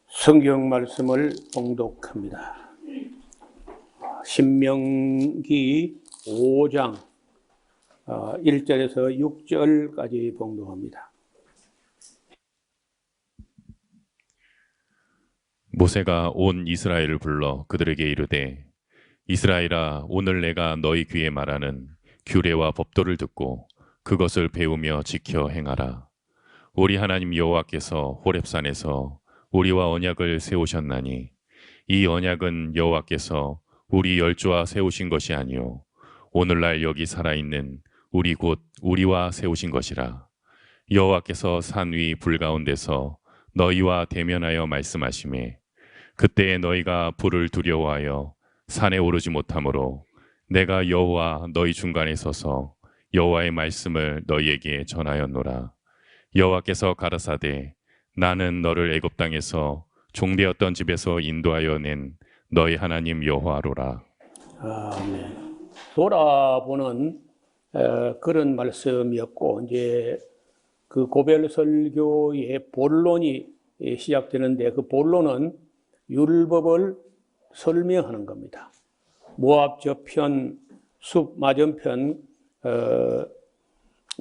성경 말씀을 봉독합니다. 신명기 5장 1절에서 6절까지 봉독합니다. 모세가 온 이스라엘을 불러 그들에게 이르되 이스라엘아, 오늘 내가 너희 귀에 말하는 규례와 법도를 듣고 그것을 배우며 지켜 행하라. 우리 하나님 여호와께서 호렙산에서 우리와 언약을 세우셨나니 이 언약은 여호와께서 우리 열조와 세우신 것이 아니요 오늘날 여기 살아있는 우리 곧 우리와 세우신 것이라. 여호와께서 산 위 불 가운데서 너희와 대면하여 말씀하시매 그때에 너희가 불을 두려워하여 산에 오르지 못하므로 내가 여호와 너희 중간에 서서 여호와의 말씀을 너희에게 전하였노라. 여호와께서 가라사대 나는 너를 애굽 땅에서 종되었던 집에서 인도하여 낸 너희 하나님 여호와로라. 아멘. 돌아보는 그런 말씀이었고, 이제 그 고별 설교의 본론이 시작되는데, 그 본론은 율법을 설명하는 겁니다. 모압 저편, 숲 맞은편,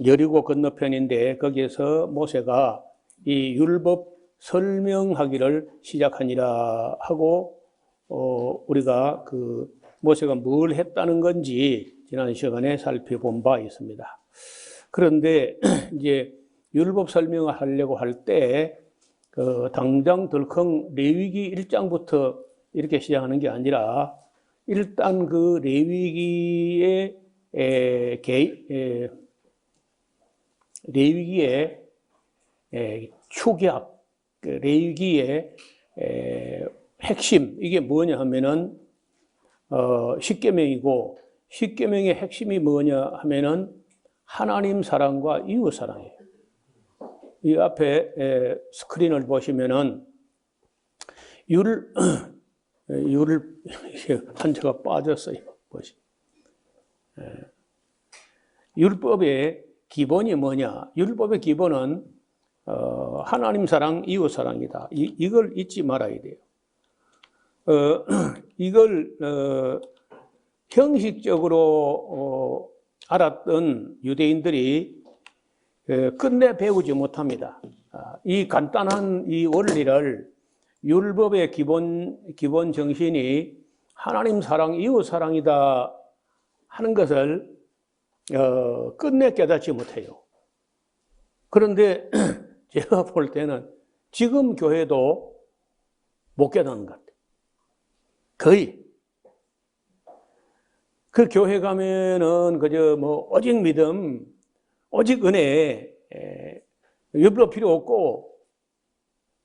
여리고 건너편인데 거기에서 모세가 이 율법 설명하기를 시작하니라 하고, 우리가 그 모세가 뭘 했다는 건지 지난 시간에 살펴본 바 있습니다. 그런데 이제 율법 설명을 하려고 할 때 당장 덜컹 레위기 1장부터 이렇게 시작하는 게 아니라 일단 그 레위기의 축약, 레위기의 핵심, 이게 뭐냐 하면은 십계명이고, 십계명의 핵심이 뭐냐 하면은 하나님 사랑과 이웃 사랑이에요. 이 앞에 스크린을 보시면은 한자가 빠졌어요. 율법의 기본이 뭐냐? 율법의 기본은 하나님 사랑, 이웃 사랑이다. 이걸 잊지 말아야 돼요. 이걸 형식적으로 알았던 유대인들이 끝내 배우지 못합니다. 이 간단한 이 원리를, 율법의 기본 정신이 하나님 사랑, 이웃 사랑이다 하는 것을 끝내 깨닫지 못해요. 그런데 제가 볼 때는 지금 교회도 못 깨닫는 것 같아요. 거의. 그 교회 가면은 그저 뭐 오직 믿음, 오직 은혜, 율법 필요 없고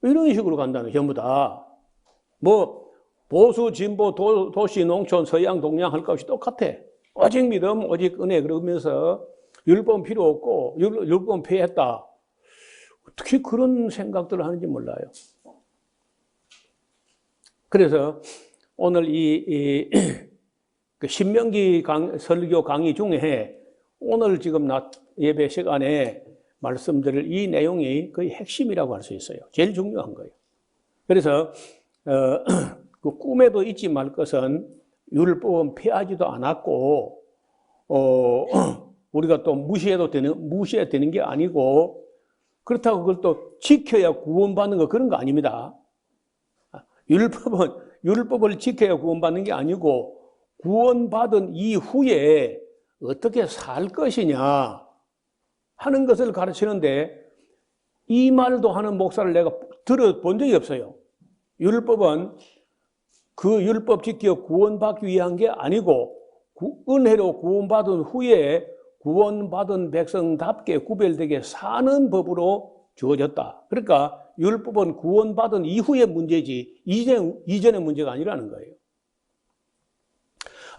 이런 식으로 간다는, 전부 다. 뭐 보수, 진보, 도시, 농촌, 서양, 동양 할 것 없이 똑같아. 오직 믿음, 오직 은혜 그러면서 율법 필요 없고 율법 폐했다. 어떻게 그런 생각들을 하는지 몰라요. 그래서 오늘 그 신명기 설교 강의 중에 오늘 지금 낮 예배 시간에 말씀드릴 이 내용이 거의 핵심이라고 할 수 있어요. 제일 중요한 거예요. 그래서 그 꿈에도 잊지 말 것은 율법은 폐하지도 않았고, 우리가 또 무시해야 되는 게 아니고, 그렇다고 그걸 또 지켜야 구원받는 거, 그런 거 아닙니다. 율법을 지켜야 구원받는 게 아니고, 구원받은 이후에 어떻게 살 것이냐 하는 것을 가르치는데, 이 말도 하는 목사를 내가 들어본 적이 없어요. 율법은 그 율법 지켜 구원받기 위한 게 아니고, 은혜로 구원받은 후에 구원받은 백성답게 구별되게 사는 법으로 주어졌다. 그러니까 율법은 구원받은 이후의 문제지 이전의 문제가 아니라는 거예요.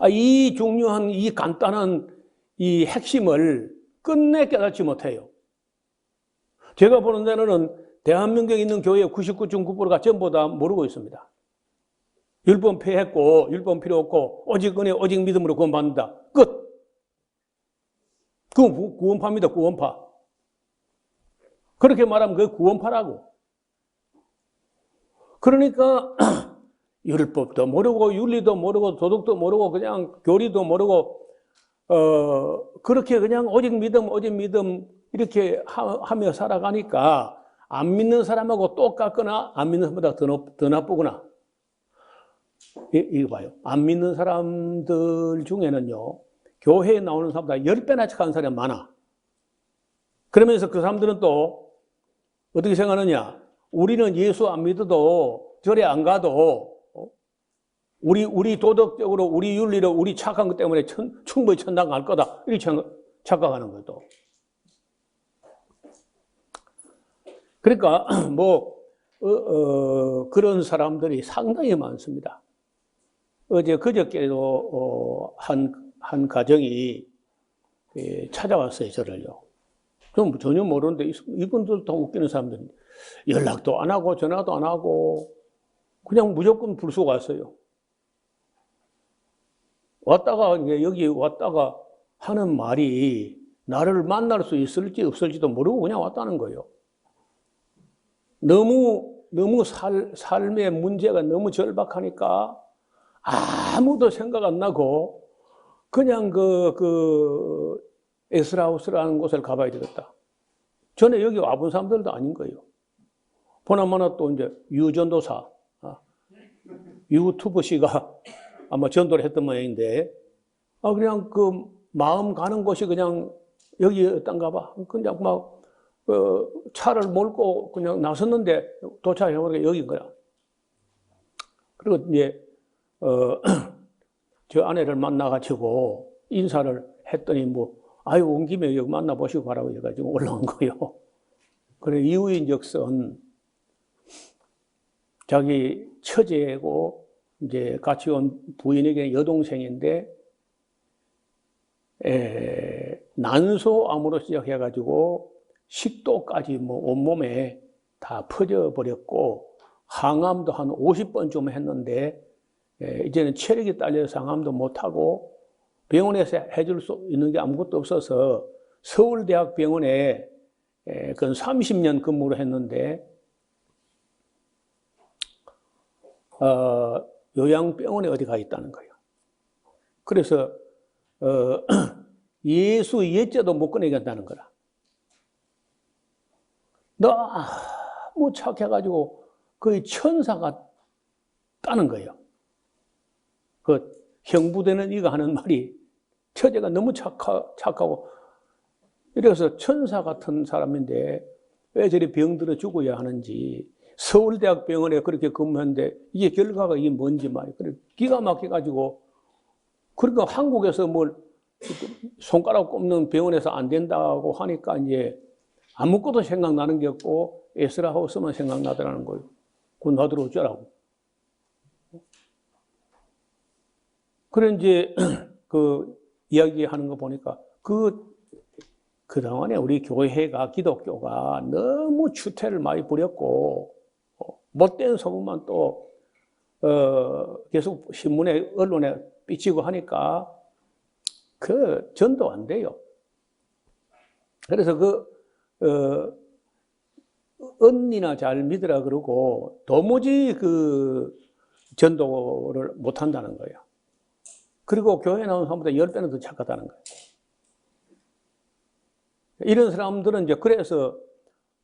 이 중요한, 이 간단한 이 핵심을 끝내 깨닫지 못해요. 제가 보는 데는 대한민국에 있는 교회의 99.9%가 전부 다 모르고 있습니다. 율법 폐했고 율법 필요 없고 오직 은혜, 오직 믿음으로 구원받는다. 끝. 그건 구원파입니다. 구원파. 그렇게 말하면 그게 구원파라고. 그러니까 율법도 모르고 윤리도 모르고 도덕도 모르고 그냥 교리도 모르고 그렇게 그냥 오직 믿음 이렇게 하며 살아가니까 안 믿는 사람하고 똑같거나 안 믿는 사람보다 더 나쁘구나. 이거 봐요. 안 믿는 사람들 중에는요, 교회에 나오는 사람보다 10배나 착한 사람이 많아. 그러면서 그 사람들은 또 어떻게 생각하느냐? 우리는 예수 안 믿어도 절에 안 가도 우리 도덕적으로 우리 윤리로 우리 착한 것 때문에 충분히 천당 갈 거다. 이렇게 착각하는 거예요. 또. 그러니까 그런 사람들이 상당히 많습니다. 그저께도 한 가정이 찾아왔어요, 저를요. 좀 전혀 모르는데 이분들 다 웃기는 사람들인데 연락도 안 하고 전화도 안 하고 그냥 무조건 불쑥 왔어요. 왔다가 여기 왔다가 하는 말이 나를 만날 수 있을지 없을지도 모르고 그냥 왔다는 거예요. 너무 삶의 문제가 너무 절박하니까 아무도 생각 안 나고 그냥 에스라우스라는 곳을 가봐야 되겠다. 전에 여기 와본 사람들도 아닌 거예요. 보나마나 또 이제 유전도사, 유튜브 씨가 아마 전도를 했던 모양인데, 그냥 그 마음 가는 곳이 그냥 여기였던가 봐. 그냥 막, 차를 몰고 그냥 나섰는데 도착해보니까 여기인 거야. 그리고 이제, 저 아내를 만나가지고 인사를 했더니 온 김에 여기 만나보시고 가라고 해가지고 올라온 거예요. 그래, 이유인즉슨 자기 처제고 이제 같이 온 부인에게 여동생인데 난소암으로 시작해가지고 식도까지 온몸에 다 퍼져버렸고 항암도 한 50번쯤 했는데 이제는 체력이 딸려서 항암도 못하고 병원에서 해줄 수 있는 게 아무것도 없어서 서울대학병원에 그 30년 근무를 했는데 요양병원에 어디 가 있다는 거예요. 그래서 예수 예자도 못 꺼내겠다는 거라. 너무 착해가지고 거의 천사 같다는 거예요. 그 형부되는 이가 하는 말이 처제가 너무 착하고 이래서 천사 같은 사람인데 왜 저리 병들어 죽어야 하는지 서울대학병원에 그렇게 근무했는데 이게 결과가 이게 뭔지 말이에요. 그래 기가 막혀가지고 그러니까 한국에서 뭘 손가락 꼽는 병원에서 안 된다고 하니까 이제 아무것도 생각나는 게 없고 에스라하우스만 생각나더라는 거예요. 그건 나더러 어쩌라고. 그래 이제 그 이야기하는 거 보니까 그동안에 우리 교회가 기독교가 너무 추태를 많이 부렸고 못된 소문만 또 계속 신문에 언론에 삐치고 하니까 그 전도 안 돼요. 그래서 언니나 잘 믿으라 그러고 도무지 그 전도를 못 한다는 거예요. 그리고 교회에 나온 사람보다 10배는 더 착하다는 거예요. 이런 사람들은 이제 그래서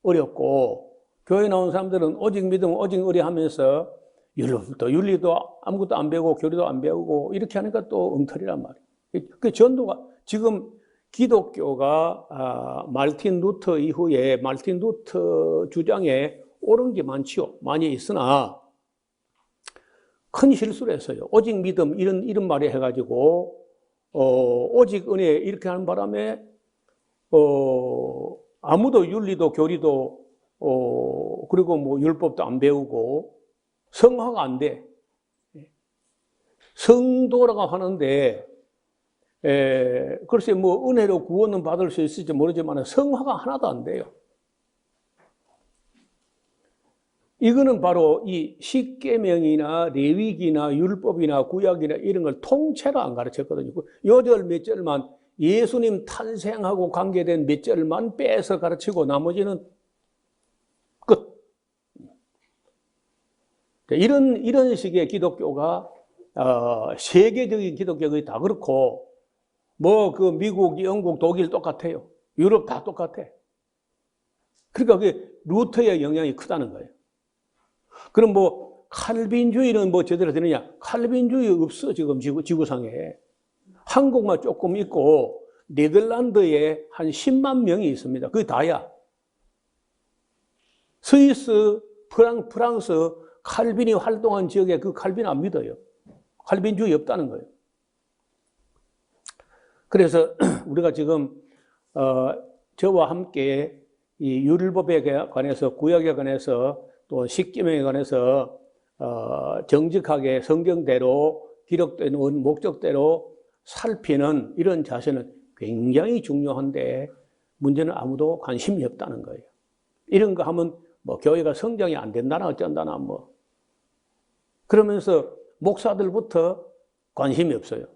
어렵고, 교회에 나온 사람들은 오직 믿음, 오직 의리 하면서 윤리도 아무것도 안 배우고, 교리도 안 배우고, 이렇게 하니까 또 엉터리란 말이에요. 그 전도가, 지금 기독교가 말틴 루터 이후에 말틴 루터 주장에 옳은 게 많이 있으나, 큰 실수를 했어요. 오직 믿음, 이런 말이 해가지고, 오직 은혜, 이렇게 하는 바람에, 아무도 윤리도 교리도, 그리고 율법도 안 배우고, 성화가 안 돼. 성도라고 하는데, 글쎄, 은혜로 구원은 받을 수 있을지 모르지만, 성화가 하나도 안 돼요. 이거는 바로 이 십계명이나 레위기나 율법이나 구약이나 이런 걸 통째로 안 가르쳤거든요. 요절 몇 절만 예수님 탄생하고 관계된 몇 절만 빼서 가르치고 나머지는 끝. 이런 식의 기독교가 세계적인 기독교가 다 그렇고 뭐 그 미국, 영국, 독일 똑같아요. 유럽 다 똑같아. 그러니까 그게 루터의 영향이 크다는 거예요. 그럼 뭐 칼빈주의는 뭐 제대로 되느냐? 칼빈주의 없어 지금 지구상에. 한국만 조금 있고 네덜란드에 한 10만 명이 있습니다. 그게 다야. 스위스, 프랑스 칼빈이 활동한 지역에 그 칼빈 안 믿어요. 칼빈주의 없다는 거예요. 그래서 우리가 지금 저와 함께 이 율법에 관해서 구약에 관해서 또 십계명에 관해서 정직하게 성경대로 기록된 목적대로 살피는 이런 자세는 굉장히 중요한데 문제는 아무도 관심이 없다는 거예요. 이런 거 하면 뭐 교회가 성장이 안 된다나 어쩐다나 뭐 그러면서 목사들부터 관심이 없어요.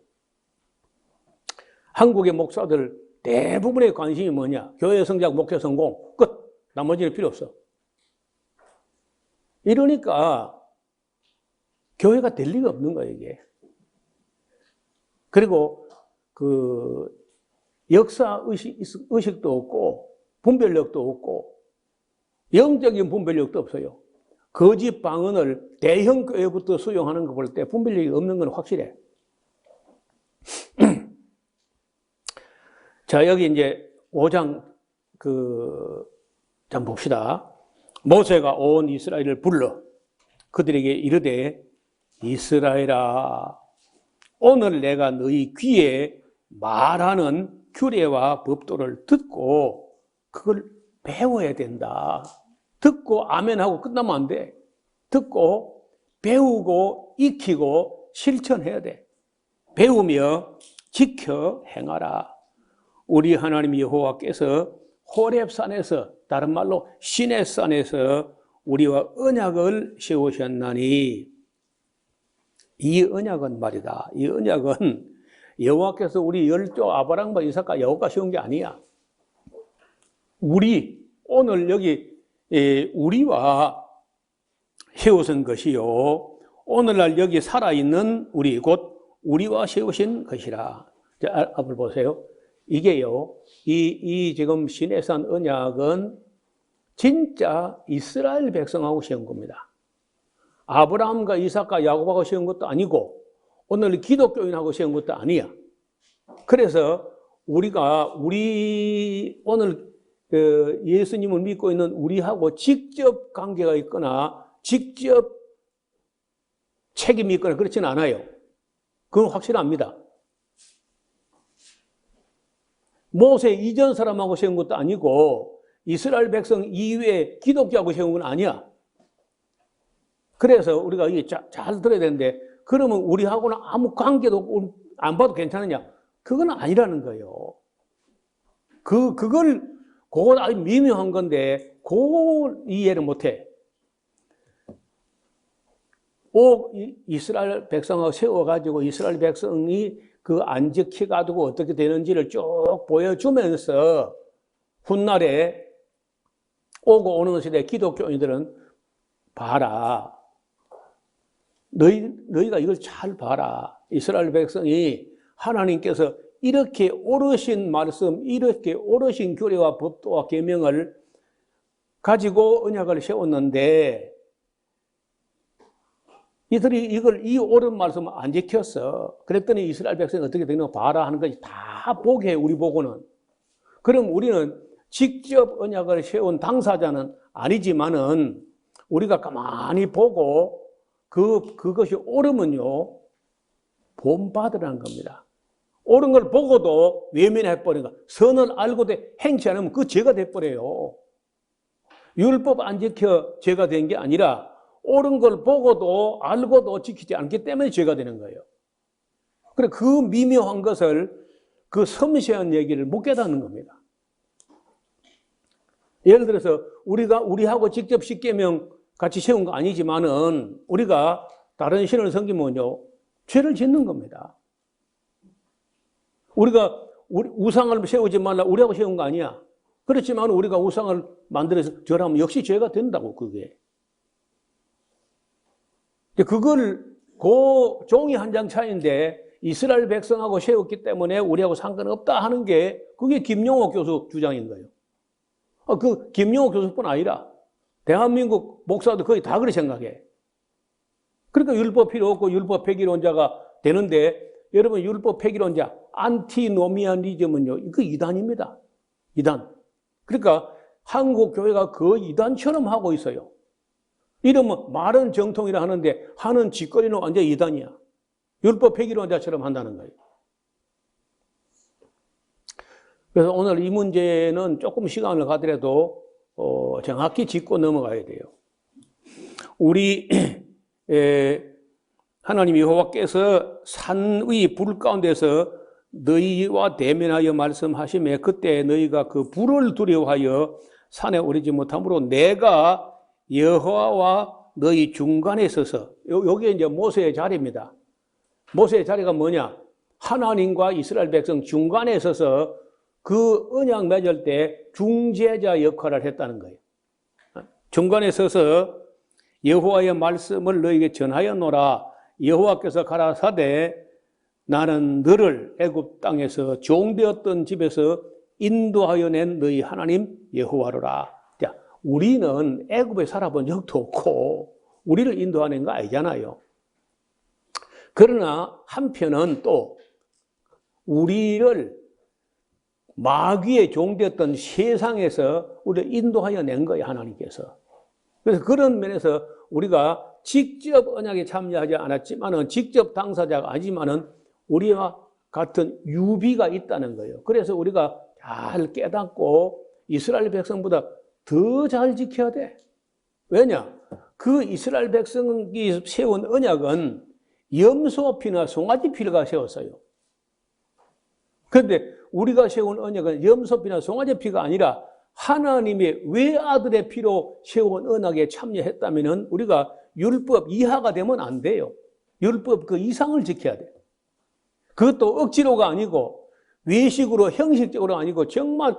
한국의 목사들 대부분의 관심이 뭐냐? 교회 성장, 목회 성공, 끝. 나머지는 필요 없어. 이러니까 교회가 될 리가 없는 거예요, 이게. 그리고 그 역사 의식도 없고 분별력도 없고 영적인 분별력도 없어요. 거짓 방언을 대형 교회부터 수용하는 거 볼 때 분별력이 없는 건 확실해. 자, 여기 이제 5장 좀 봅시다. 모세가 온 이스라엘을 불러 그들에게 이르되 이스라엘아 오늘 내가 너희 귀에 말하는 규례와 법도를 듣고 그걸 배워야 된다. 듣고 아멘하고 끝나면 안 돼. 듣고 배우고 익히고 실천해야 돼. 배우며 지켜 행하라. 우리 하나님 여호와께서 호렙산에서 다른 말로 시내산에서 우리와 언약을 세우셨나니 이 언약은 말이다. 이 언약은 여호와께서 우리 열조 아브라함과 이삭과 야곱과 세운 게 아니야. 오늘 여기 우리와 세우신 것이요 오늘날 여기 살아있는 우리 곧 우리와 세우신 것이라. 자, 앞을 보세요. 이게요 이 지금 시내산 언약은 진짜 이스라엘 백성하고 세운 겁니다. 아브라함과 이삭과 야곱하고 세운 것도 아니고 오늘 기독교인하고 세운 것도 아니야. 그래서 우리 오늘 예수님을 믿고 있는 우리하고 직접 관계가 있거나 직접 책임이 있거나 그렇지는 않아요. 그건 확실합니다. 모세 이전 사람하고 세운 것도 아니고 이스라엘 백성 이외에 기독교하고 세운 건 아니야. 그래서 우리가 이게 잘 들어야 되는데 그러면 우리하고는 아무 관계도 없고 안 봐도 괜찮느냐? 그건 아니라는 거예요. 그걸 아주 미묘한 건데 그걸 이해를 못해. 이스라엘 백성하고 세워가지고 이스라엘 백성이 그 안 지켜가지고 어떻게 되는지를 쭉 보여주면서 훗날에 오고 오는 시대 기독교인들은 봐라. 너희가 이걸 잘 봐라. 이스라엘 백성이 하나님께서 이렇게 오르신 말씀, 이렇게 오르신 규례와 법도와 계명을 가지고 언약을 세웠는데 이들이 이 옳은 말씀을 안 지켰어. 그랬더니 이스라엘 백성이 어떻게 되는 거 봐라 하는 것이 다 보게 해, 우리 보고는. 그럼 우리는 직접 언약을 세운 당사자는 아니지만은 우리가 가만히 보고 그것이 옳으면요, 본받으라는 겁니다. 옳은 걸 보고도 외면해버린 거. 선을 알고도 행치 않으면 그 죄가 돼버려요. 율법 안 지켜 죄가 된 게 아니라 옳은 걸 보고도 알고도 지키지 않기 때문에 죄가 되는 거예요. 그래, 그 미묘한 것을 그 섬세한 얘기를 못 깨닫는 겁니다. 예를 들어서 우리하고 직접 십계명 같이 세운 거 아니지만은 우리가 다른 신을 섬기면요 죄를 짓는 겁니다. 우리가 우상을 세우지 말라 우리하고 세운 거 아니야. 그렇지만 우리가 우상을 만들어서 절하면 역시 죄가 된다고 그게. 이제 그걸 그 종이 한 장 차이인데 이스라엘 백성하고 세웠기 때문에 우리하고 상관없다 하는 게 그게 김용옥 교수 주장인 거예요. 그 김용옥 교수뿐 아니라 대한민국 목사도 거의 다 그렇게 생각해. 그러니까 율법 필요 없고 율법 폐기론자가 되는데 여러분 율법 폐기론자 안티노미아니즘은요 그 이단입니다. 이단. 그러니까 한국 교회가 그 이단처럼 하고 있어요. 이러면 말은 정통이라 하는데 하는 짓거리는 완전 이단이야. 율법 폐기론자처럼 한다는 거예요. 그래서 오늘 이 문제는 조금 시간을 가더라도 정확히 짚고 넘어가야 돼요. 우리 하나님 여호와께서 산의 불 가운데서 너희와 대면하여 말씀하시매 그때 너희가 그 불을 두려워하여 산에 오르지 못하므로 내가 여호와와 너희 중간에 서서 여기에 이제 모세의 자리입니다. 모세의 자리가 뭐냐? 하나님과 이스라엘 백성 중간에 서서 그 언약 맺을 때 중재자 역할을 했다는 거예요. 중간에 서서 여호와의 말씀을 너희에게 전하였노라. 여호와께서 가라사대 나는 너를 애굽 땅에서 종되었던 집에서 인도하여 낸 너희 하나님 여호와로라. 자, 우리는 애굽에 살아본 적도 없고 우리를 인도하는 거 아니잖아요. 그러나 한편은 또 우리를 마귀의 종되었던 세상에서 우리를 인도하여 낸 거예요, 하나님께서. 그래서 그런 면에서 우리가 직접 언약에 참여하지 않았지만은 직접 당사자가 아니지만은 우리와 같은 유비가 있다는 거예요. 그래서 우리가 잘 깨닫고 이스라엘 백성보다 더 잘 지켜야 돼. 왜냐? 그 이스라엘 백성이 세운 언약은 염소피나 송아지피가 세웠어요. 그런데 우리가 세운 언약은 염소피나 송아지피가 아니라 하나님의 외아들의 피로 세운 언약에 참여했다면 우리가 율법 이하가 되면 안 돼요. 율법 그 이상을 지켜야 돼. 그것도 억지로가 아니고 외식으로 형식적으로 아니고 정말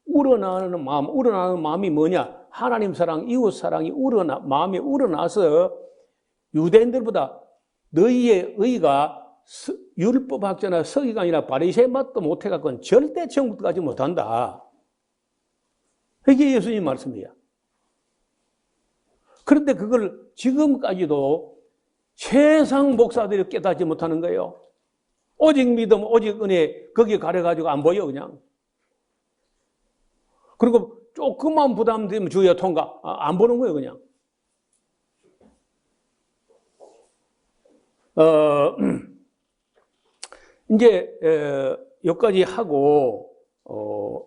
우러나는 마음이 뭐냐? 하나님 사랑, 이웃 사랑이 마음이 우러나서 유대인들보다 너희의 의가 율법학자나 서기관이나 바리새인 맛도 못해갖고는 절대 천국 가지 못한다. 이게 예수님 말씀이야. 그런데 그걸 지금까지도 세상 목사들이 깨닫지 못하는 거예요. 오직 믿음, 오직 은혜, 거기에 가려가지고 안 보여, 그냥. 그리고 조금만 부담되면 주여 통과, 안 보는 거예요, 그냥. 이제, 여기까지 하고,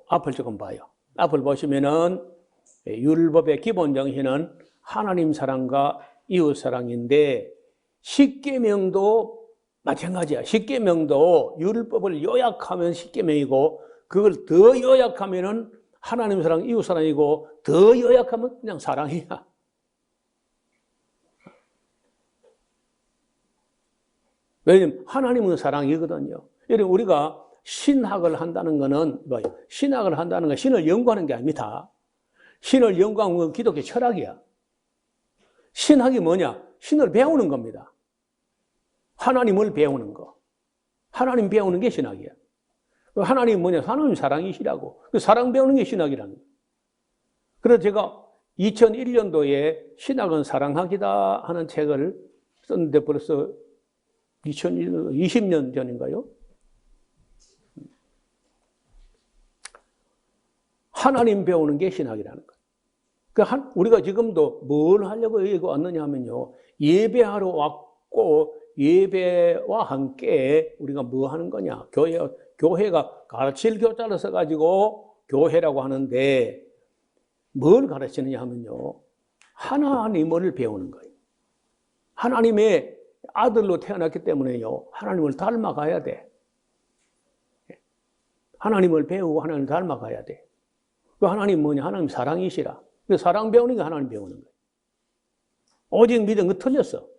앞을 조금 봐요. 앞을 보시면은, 율법의 기본 정신은 하나님 사랑과 이웃 사랑인데, 십계명도 마찬가지야. 십계명도 율법을 요약하면 십계명이고 그걸 더 요약하면은 하나님 사랑, 이웃 사랑이고 더 요약하면 그냥 사랑이야. 왜냐면 하나님은 사랑이거든요. 여러분 우리가 신학을 한다는 거는 뭐예요? 신학을 한다는 건 신을 연구하는 게 아닙니다. 신을 연구하는 건 기독교 철학이야. 신학이 뭐냐? 신을 배우는 겁니다. 하나님을 배우는 거. 하나님 배우는 게 신학이야. 하나님이 뭐냐? 하나님 사랑이시라고. 그 사랑 배우는 게 신학이라는 거예요. 그래서 제가 2001년도에 신학은 사랑하기다 하는 책을 썼는데 벌써 20년 전인가요? 하나님 배우는 게 신학이라는 거예요. 그러니까 우리가 지금도 뭘 하려고 여기 왔느냐 하면요. 예배하러 왔고 예배와 함께 우리가 뭐 하는 거냐? 교회가 가르칠 교자를 써가지고 교회라고 하는데 뭘 가르치느냐 하면요. 하나님을 배우는 거예요. 하나님의 아들로 태어났기 때문에요. 하나님을 닮아가야 돼. 하나님을 배우고 하나님을 닮아가야 돼. 그 하나님 뭐냐? 하나님 사랑이시라. 그 사랑 배우는 게 하나님 배우는 거예요. 오직 믿음 그 틀렸어.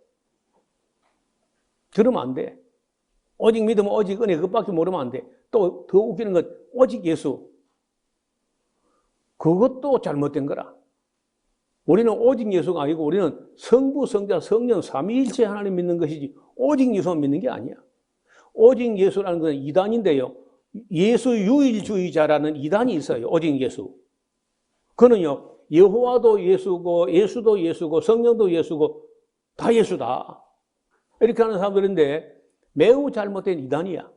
들으면 안 돼. 오직 믿음, 오직 은혜 그것밖에 모르면 안 돼. 또 더 웃기는 건 오직 예수. 그것도 잘못된 거라. 우리는 오직 예수가 아니고 우리는 성부, 성자, 성령, 삼위일체 하나님 믿는 것이지 오직 예수만 믿는 게 아니야. 오직 예수라는 것은 이단인데요. 예수 유일주의자라는 이단이 있어요. 오직 예수. 그는요, 여호와도 예수고, 예수도 예수고, 성령도 예수고, 다 예수다. 이렇게 하는 사람들인데 매우 잘못된 이단이야.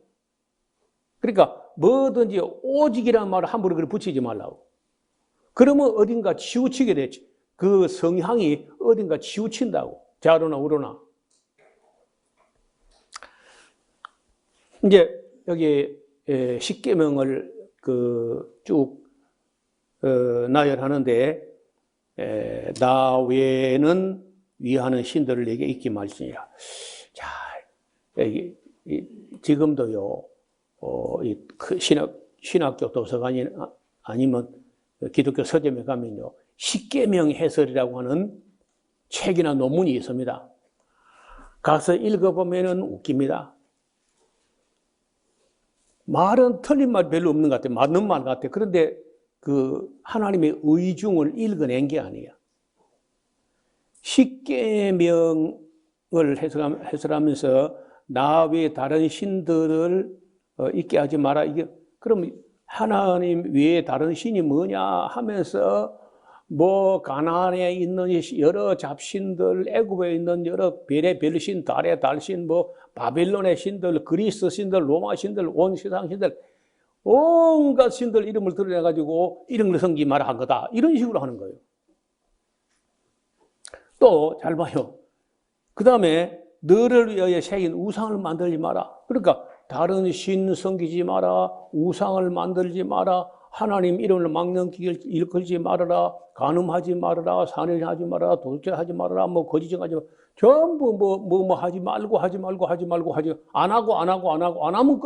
그러니까 뭐든지 오직이라는 말을 함부로 그렇게 붙이지 말라고. 그러면 어딘가 치우치게 되지. 그 성향이 어딘가 치우친다고. 좌로나 우로나. 이제 여기 십계명을 쭉 나열하는데 나 외에는 위하는 신들을 내게 잊지 말지니라. 자, 지금도요. 신학교 도서관이 아니면 기독교 서점에 가면요. 십계명 해설이라고 하는 책이나 논문이 있습니다. 가서 읽어보면 웃깁니다. 말은 틀린 말 별로 없는 것 같아요. 맞는 말 같아요. 그런데 그 하나님의 의중을 읽어낸 게 아니에요. 십계명을 해설하면서 나 외에 다른 신들을 있게 하지 마라. 이게 그럼 하나님 외에 다른 신이 뭐냐 하면서 뭐 가나안에 있는 여러 잡신들, 애굽에 있는 여러 별의 별신, 달의 달신, 뭐 바빌론의 신들, 그리스 신들, 로마 신들, 온 세상 신들, 온갖 신들 이름을 드러내가지고 이런 걸 섬기지 마라 한 거다. 이런 식으로 하는 거예요. 또 잘 봐요. 그 다음에 너를 위하여 새긴 우상을 만들지 마라. 그러니까 다른 신 섬기지 마라. 우상을 만들지 마라. 하나님 이름을 막는 길을 일컬지 말아라. 간음하지 말아라. 산행하지 말아라. 도둑질하지 말아라. 뭐 거짓증하지 말아라. 전부 뭐 하지 말고 안 하면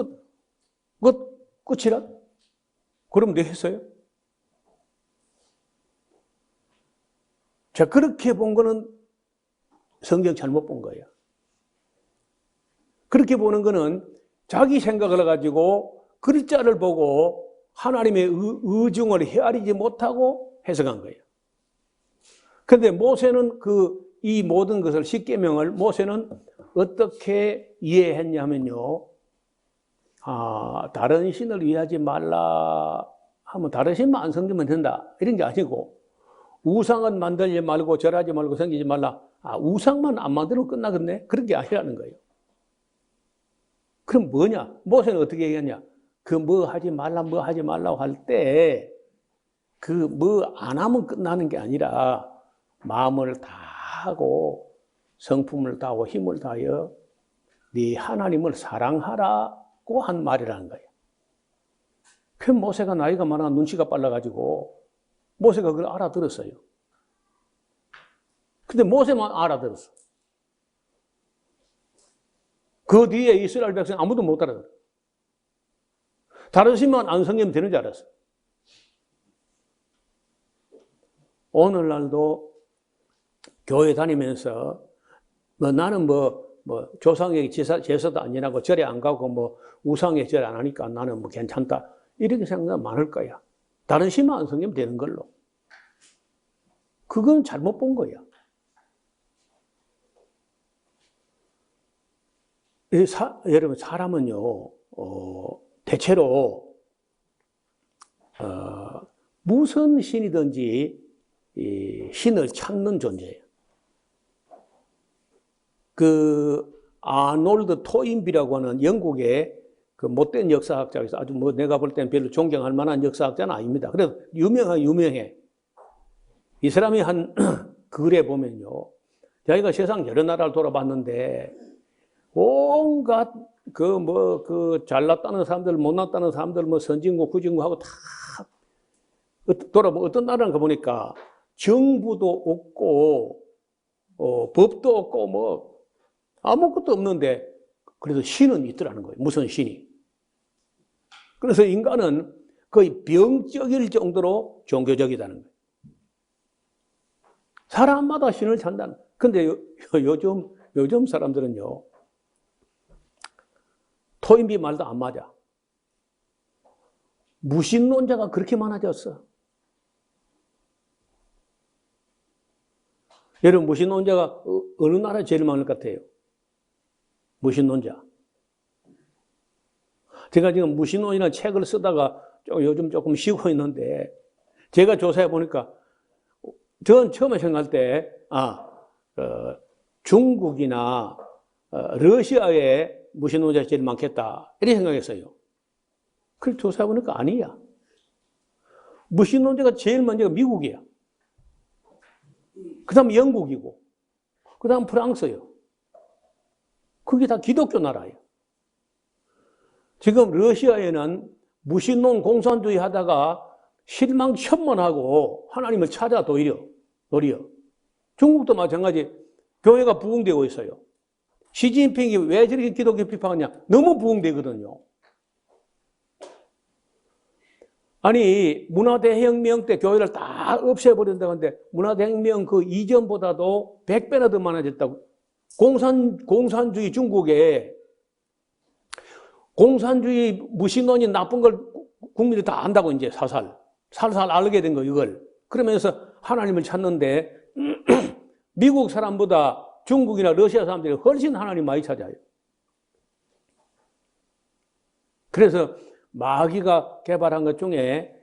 끝이라. 그럼 내 했어요? 자, 그렇게 본 거는 성경 잘못 본 거예요. 그렇게 보는 거는 자기 생각을 해가지고 글자를 보고 하나님의 의중을 헤아리지 못하고 해석한 거예요. 그런데 모세는 이 모든 것을 십계명을 모세는 어떻게 이해했냐면요. 다른 신을 위하지 말라 하면 다른 신만 안 섬기면 된다. 이런 게 아니고 우상은 만들지 말고 절하지 말고 섬기지 말라. 우상만 안 만들면 끝나겠네? 그런 게 아니라는 거예요. 그럼 뭐냐? 모세는 어떻게 얘기했냐? 뭐 하지 말라고 할 때 뭐 안 하면 끝나는 게 아니라 마음을 다하고 성품을 다하고 힘을 다하여 네 하나님을 사랑하라고 한 말이라는 거예요. 그 모세가 나이가 많아 눈치가 빨라가지고 모세가 그걸 알아들었어요. 근데 모세만 알아들었어. 그 뒤에 이스라엘 백성 아무도 못 알아들어. 다른 신만 안 섬기면 되는 줄 알았어. 오늘날도 교회 다니면서 나는 조상에게 제사도 안 지나고 절에 안 가고 뭐 우상에 절 안 하니까 나는 뭐 괜찮다. 이렇게 생각하면 많을 거야. 다른 신만 안 섬기면 되는 걸로. 그건 잘못 본 거야. 여러분, 사람은요, 대체로, 무슨 신이든지 신을 찾는 존재예요. 아놀드 토인비라고 하는 영국의 못된 역사학자에서 아주 내가 볼 때는 별로 존경할 만한 역사학자는 아닙니다. 그래도 유명해. 이 사람이 한 글에 보면요. 자기가 세상 여러 나라를 돌아봤는데 온갖 잘났다는 사람들, 못났다는 사람들, 선진국, 후진국하고 다 돌아보면 어떤 나라를 가보니까 정부도 없고, 법도 없고, 아무것도 없는데, 그래도 신은 있더라는 거예요. 무슨 신이. 그래서 인간은 거의 병적일 정도로 종교적이다는 거예요. 사람마다 신을 찾는다는 거예요. 근데 요즘 사람들은요, 토인비 말도 안 맞아. 무신론자가 그렇게 많아졌어. 여러분, 무신론자가 어느 나라에 제일 많을 것 같아요? 무신론자. 제가 지금 무신론이라는 책을 쓰다가 요즘 조금 쉬고 있는데, 제가 조사해 보니까, 전 처음에 생각할 때, 중국이나 러시아에 무신론자가 제일 많겠다, 이렇게 생각했어요. 그걸 조사해 보니까 아니야. 무신론자가 제일 먼저가 미국이야. 그 다음 영국이고, 그 다음 프랑스요. 그게 다 기독교 나라예요. 지금 러시아에는 무신론 공산주의 하다가 실망천만하고 하나님을 찾아 도리어. 중국도 마찬가지 교회가 부흥되고 있어요. 시진핑이 왜 저렇게 기독교 비판하냐? 너무 부흥되거든요. 아니, 문화대혁명 때 교회를 다 없애버린다고 하는데, 문화대혁명 그 이전보다도 100배나 더 많아졌다고. 공산주의 중국에, 공산주의 무신론이 나쁜 걸 국민들이 다 안다고, 이제 살살 알게 된 거, 이걸. 그러면서 하나님을 찾는데, 미국 사람보다 중국이나 러시아 사람들이 훨씬 하나님 많이 찾아요. 그래서 마귀가 개발한 것 중에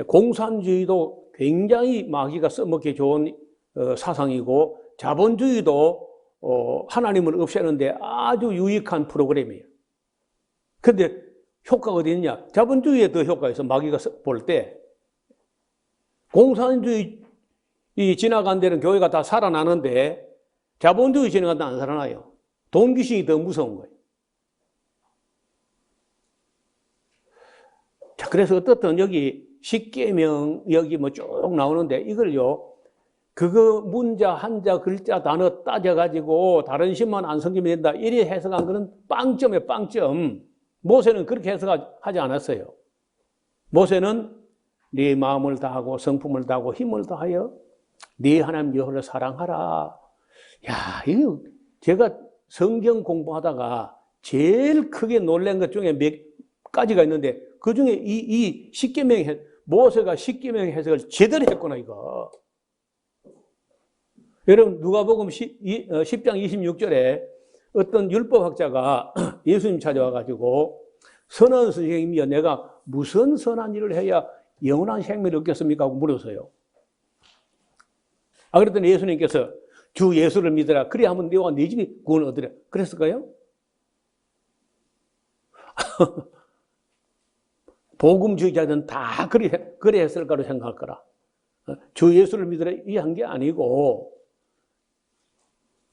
공산주의도 굉장히 마귀가 써먹기 좋은 사상이고, 자본주의도 하나님을 없애는데 아주 유익한 프로그램이에요. 근데 효과가 어디 있냐? 자본주의에 더 효과가 있어. 마귀가 볼 때. 공산주의 지나간 데는 교회가 다 살아나는데, 자본주의 지나간 데는 안 살아나요. 돈 귀신이 더 무서운 거예요. 자, 그래서 어떻든 여기 십계명 여기 뭐 쭉 나오는데, 이걸요, 그거 문자, 한자, 글자, 단어 따져가지고 다른 신만 안 섬기면 된다, 이래 해석한 거는 빵점이에요, 빵점. 모세는 그렇게 해석하지 않았어요. 모세는 네 마음을 다하고 성품을 다하고 힘을 다하여 네 하나님 여호와를 사랑하라. 야, 이거 제가 성경 공부하다가 제일 크게 놀란 것 중에 몇 가지가 있는데, 그 중에 이 십계명, 모세가 십계명 해석을 제대로 했구나, 이거. 여러분, 누가복음 10장 26절에 어떤 율법학자가 예수님 찾아와가지고, 선한 선생님이여, 내가 무슨 선한 일을 해야 영원한 생명을 얻겠습니까? 하고 물었어요. 그랬더니 예수님께서 주 예수를 믿어라. 그래 하면 너와 네 집이 구원을 얻으라. 그랬을까요? 복음주의자들은 다 그래 했을 거라고 생각할 거라. 주 예수를 믿으라 이 한 게 아니고,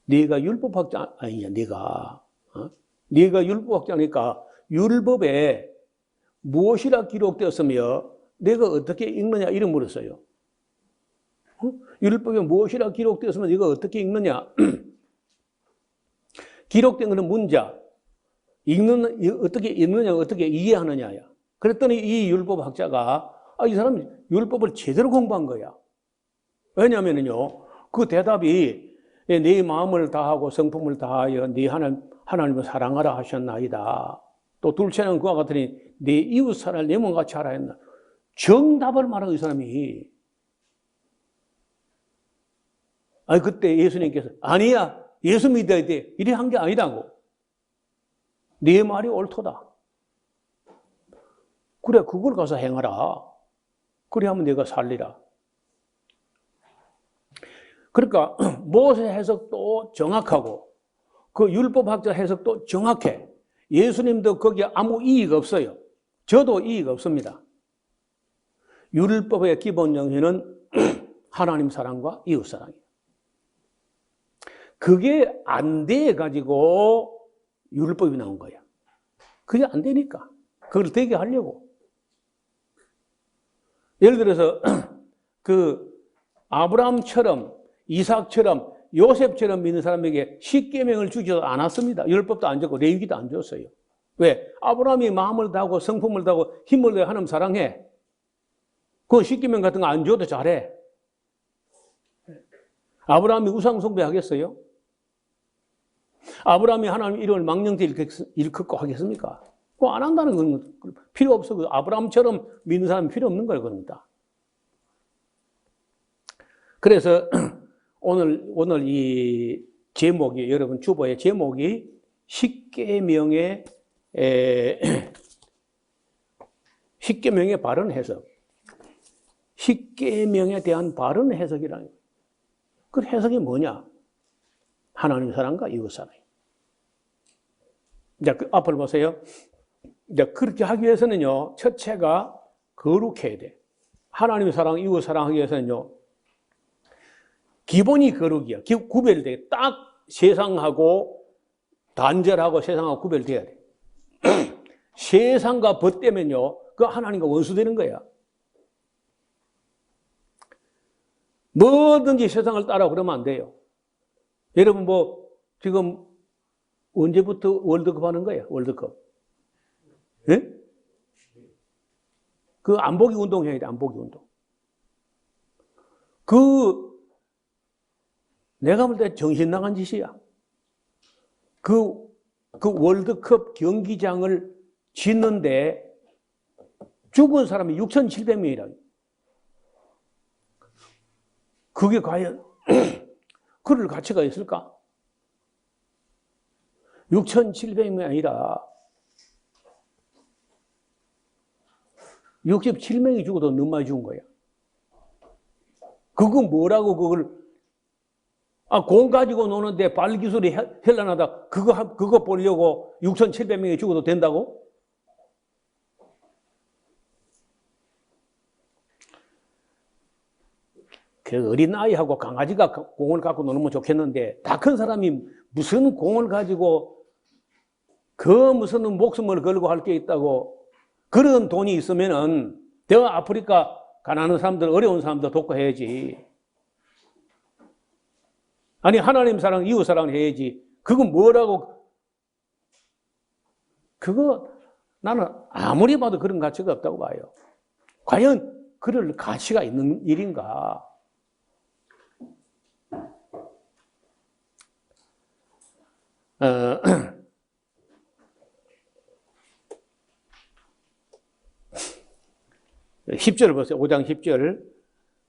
네가 율법학자 아니냐, 네가 율법학자니까 율법에 무엇이라 기록되었으며 내가 어떻게 읽느냐, 이런 물었어요. 율법에 무엇이라 기록되었으면 네가 어떻게 읽느냐? 기록된 것은 문자, 어떻게 읽느냐, 어떻게 이해하느냐야. 그랬더니 이 율법학자가, 이 사람이 율법을 제대로 공부한 거야. 왜냐면은요, 그 대답이 네 마음을 다하고 성품을 다하여 네 하나님을 사랑하라 하셨나이다. 또 둘째는 그와 같으니 네 이웃 사랑을 내 몸같이 하라 했나. 정답을 말하고 이 사람이. 그때 예수님께서 아니야, 예수 믿어야 돼, 이래 한 게 아니라고. 네 말이 옳도다. 그래, 그걸 가서 행하라. 그래 하면 내가 살리라. 그러니까 모세 해석도 정확하고 그 율법학자 해석도 정확해. 예수님도 거기에 아무 이의가 없어요. 저도 이의가 없습니다. 율법의 기본 정신은 하나님 사랑과 이웃 사랑이에요. 그게 안 돼 가지고 율법이 나온 거야. 그게 안 되니까 그걸 되게 하려고. 예를 들어서 그 아브라함처럼, 이삭처럼, 요셉처럼 믿는 사람에게 십계명을 주지 않았습니다. 율법도 안 줬고 레위기도 안 줬어요. 왜? 아브라함이 마음을 다하고 성품을 다하고 힘을 내어 하나님 사랑해. 그건 십계명 같은 거 안 줘도 잘해. 아브라함이 우상 숭배하겠어요? 아브라함이 하나님 이름을 망령되 일컫고 하겠습니까? 그거 안 한다는 건 필요 없어. 아브라함처럼 믿는 사람이 필요 없는 거예요, 그겁니다. 그래서 오늘 이 제목이, 여러분 주보의 제목이 십계명의 바른 해석. 십계명에 대한 바른 해석이라는 거예요. 그 해석이 뭐냐? 하나님 사랑과 이웃 사랑. 이제 그 앞을 보세요. 이제 그렇게 하기 위해서는요, 첫째가 거룩해야 돼. 하나님 사랑, 이웃 사랑하기 위해서는요, 기본이 거룩이야. 구별돼. 딱 세상하고 단절하고 세상하고 구별돼야 돼. 세상과 벗대면요, 그 하나님과 원수되는 거야. 뭐든지 세상을 따라 그러면 안 돼요. 여러분 지금 언제부터 월드컵 하는 거예요? 월드컵. 예? 그 안보기 운동 해야 돼. 안보기 운동. 내가 볼 때 정신 나간 짓이야. 그 월드컵 경기장을 짓는데 죽은 사람이 6,700명이라. 그게 과연 그럴 가치가 있을까? 6,700명이 아니라 67명이 죽어도 너무 많이 죽은 거야. 그건 뭐라고 공 가지고 노는데 발 기술이 현란하다. 그거 보려고 6,700명이 죽어도 된다고? 그 어린아이하고 강아지가 공을 갖고 놀면 좋겠는데, 다 큰 사람이 무슨 공을 가지고 무슨 목숨을 걸고 할 게 있다고. 그런 돈이 있으면은 더 아프리카 가난한 사람들, 어려운 사람들 돕고 해야지. 아니, 하나님 사랑, 이웃 사랑 해야지. 그건 뭐라고? 나는 아무리 봐도 그런 가치가 없다고 봐요. 과연 그럴 가치가 있는 일인가? 10절 보세요. 5장 10절.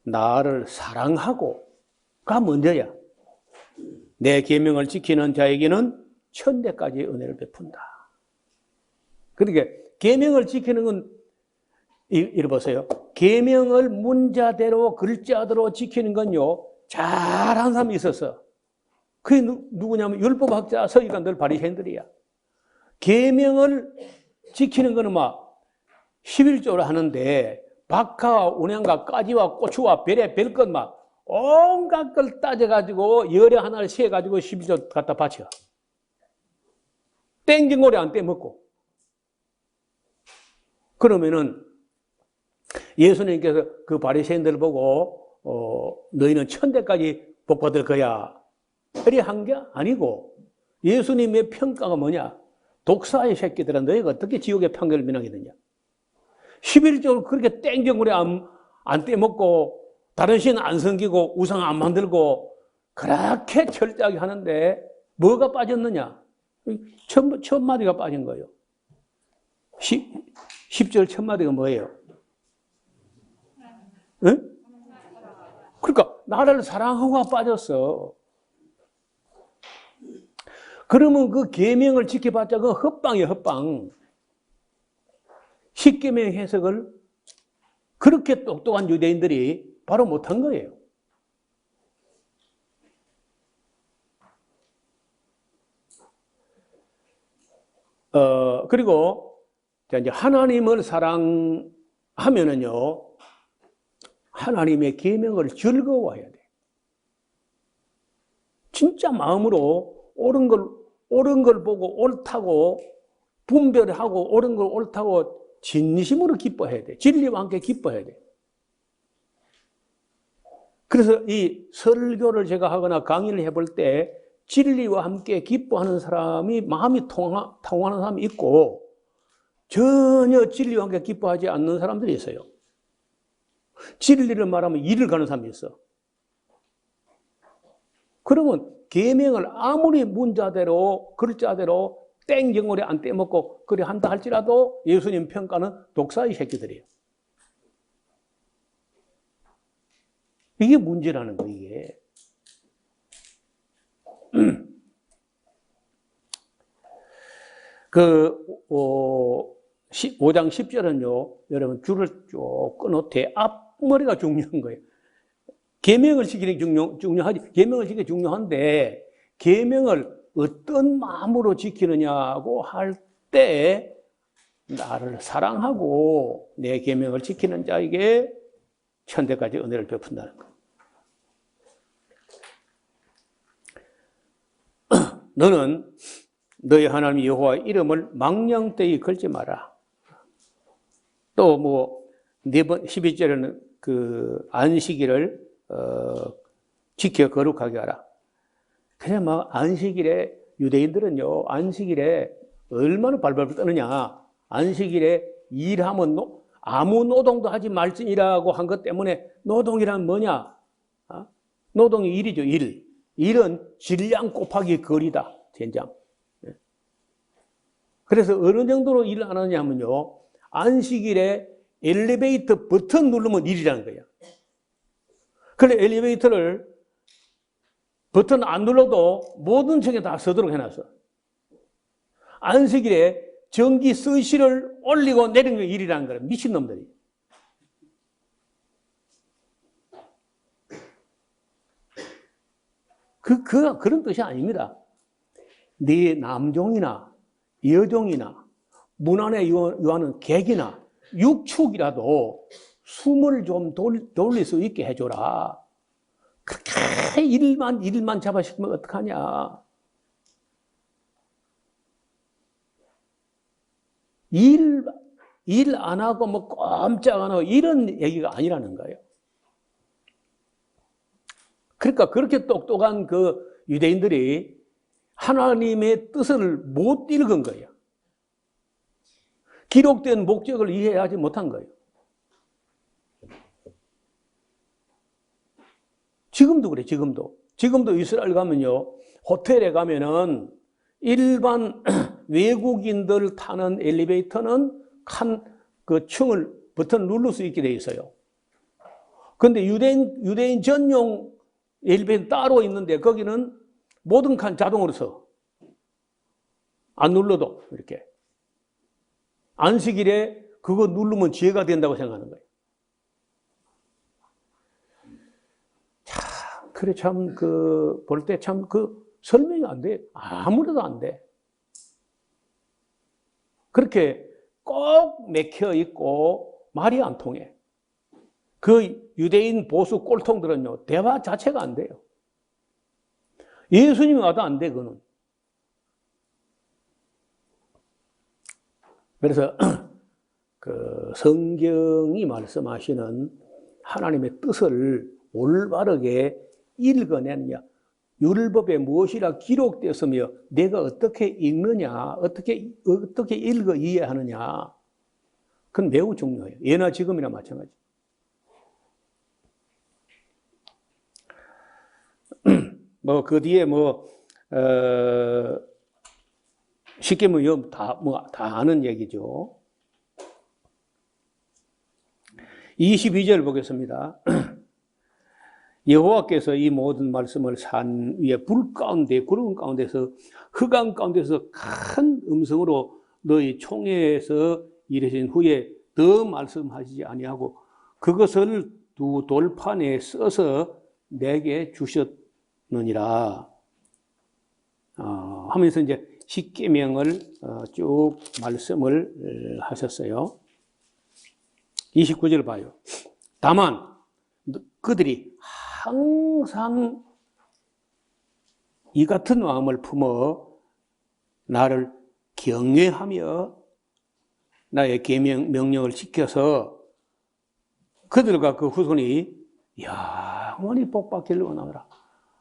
나를 사랑하고가 먼저야. 내 계명을 지키는 자에게는 천대까지의 은혜를 베푼다. 그러니까 계명을 지키는 건 이래 보세요. 계명을 문자대로 글자대로 지키는 건요, 잘한 사람이 있었어. 그게 누구냐면 율법학자 서기관들 바리새인들이야. 계명을 지키는 거는 막 11조를 하는데 박하와 운양과 까지와 고추와 별의 별것 막 온갖 걸 따져가지고 열에 하나를 세가지고 11조 갖다 바쳐. 땡긴 고래 안 떼먹고. 그러면은 예수님께서 그 바리새인들을 보고 너희는 천대까지 복 받을 거야. 그리 한 게 아니고, 예수님의 평가가 뭐냐? 독사의 새끼들아, 너희가 어떻게 지옥의 판결을 면하겠느냐? 11조를 그렇게 땡경으로 안 떼먹고, 다른 신 안 섬기고, 우상 안 만들고, 그렇게 철저하게 하는데, 뭐가 빠졌느냐? 첫 마디가 빠진 거예요. 10절 첫 마디가 뭐예요? 응? 그러니까, 나를 사랑하고가 빠졌어. 그러면 그 계명을 지켜봤자 그 헛방이에요, 헛방. 십계명 해석을 그렇게 똑똑한 유대인들이 바로 못한 거예요. 그리고 이제 하나님을 사랑하면은요, 하나님의 계명을 즐거워해야 돼. 진짜 마음으로 옳은 걸 보고 옳다고 분별하고 옳은 걸 옳다고 진심으로 기뻐해야 돼. 진리와 함께 기뻐해야 돼. 그래서 이 설교를 제가 하거나 강의를 해볼 때 진리와 함께 기뻐하는 사람이 마음이 통하는 사람이 있고, 전혀 진리와 함께 기뻐하지 않는 사람들이 있어요. 진리를 말하면 이를 가는 사람이 있어. 그러면 계명을 아무리 문자대로 글자대로 땡경오래 안 떼먹고 그래 한다 할지라도 예수님 평가는 독사의 새끼들이에요. 이게 문제라는 거예요, 이게. 그 5장 10절은요, 여러분 줄을 쭉 끊어대 앞머리가 중요한 거예요. 계명을 지키는 게 중요하지. 계명을 지키는 게 중요한데 계명을 어떤 마음으로 지키느냐고 할 때 나를 사랑하고 내 계명을 지키는 자에게 천대까지 은혜를 베푼다는 거예요. 너는 너희 하나님 여호와의 이름을 망령되이 걸지 마라. 또 뭐 12절에는 그 안식일을 지켜 거룩하게 하라. 그냥 막 안식일에 유대인들은요, 안식일에 얼마나 발발 떠느냐. 안식일에 일하면 아무 노동도 하지 말지니라고 한 것 때문에 노동이란 뭐냐? 노동이 일이죠, 일. 일은 질량 곱하기 거리다, 된장. 그래서 어느 정도로 일을 안 하냐면요, 안식일에 엘리베이터 버튼 누르면 일이라는 거예요. 그래, 엘리베이터를 버튼 안 눌러도 모든 층에 다 서도록 해놨어. 안식일에 전기 스위치를 올리고 내리는 게 일이라는 거예요. 미친놈들이. 그런 뜻이 아닙니다. 네 남종이나 여종이나 문 안에 유하는 객이나 육축이라도 숨을 좀 돌릴 수 있게 해줘라. 그렇게 일만 잡아시키면 어떡하냐. 일 안 하고 뭐 꼼짝 안 하고 이런 얘기가 아니라는 거예요. 그러니까 그렇게 똑똑한 그 유대인들이 하나님의 뜻을 못 읽은 거예요. 기록된 목적을 이해하지 못한 거예요. 지금도 그래, 지금도. 지금도 이스라엘 가면요, 호텔에 가면은 일반 외국인들 타는 엘리베이터는 그 층을 버튼 누를 수 있게 돼 있어요. 근데 유대인 전용 엘리베이터 따로 있는데 거기는 모든 칸 자동으로 서. 안 눌러도 이렇게. 안식일에 그거 누르면 지혜가 된다고 생각하는 거예요. 참, 그래, 참, 볼 때 참, 설명이 안 돼. 아무래도 안 돼. 그렇게 꼭 맥혀 있고 말이 안 통해. 그 유대인 보수 꼴통들은요, 대화 자체가 안 돼요. 예수님이 와도 안 돼, 그거는. 그래서 그 성경이 말씀하시는 하나님의 뜻을 올바르게 읽어내느냐, 율법에 무엇이라 기록되었으며 내가 어떻게 읽느냐, 어떻게 읽어 이해하느냐, 그건 매우 중요해요. 예나 지금이나 마찬가지. 뭐 그 뒤에 쉽게 다 아는 얘기죠. 22절 보겠습니다. 여호와께서 이 모든 말씀을 산 위에 불 가운데 구름 가운데서 흑암 가운데서 큰 음성으로 너희 총회에서 이르신 후에 더 말씀하시지 아니하고 그것을 두 돌판에 써서 내게 주셨느니라 하면서 이제 십계명을 쭉 말씀을 하셨어요. 29절 봐요. 다만 그들이 항상 이 같은 마음을 품어 나를 경외하며 나의 계명 명령을 지켜서 그들과 그 후손이 영원히 복받기를 원하노라.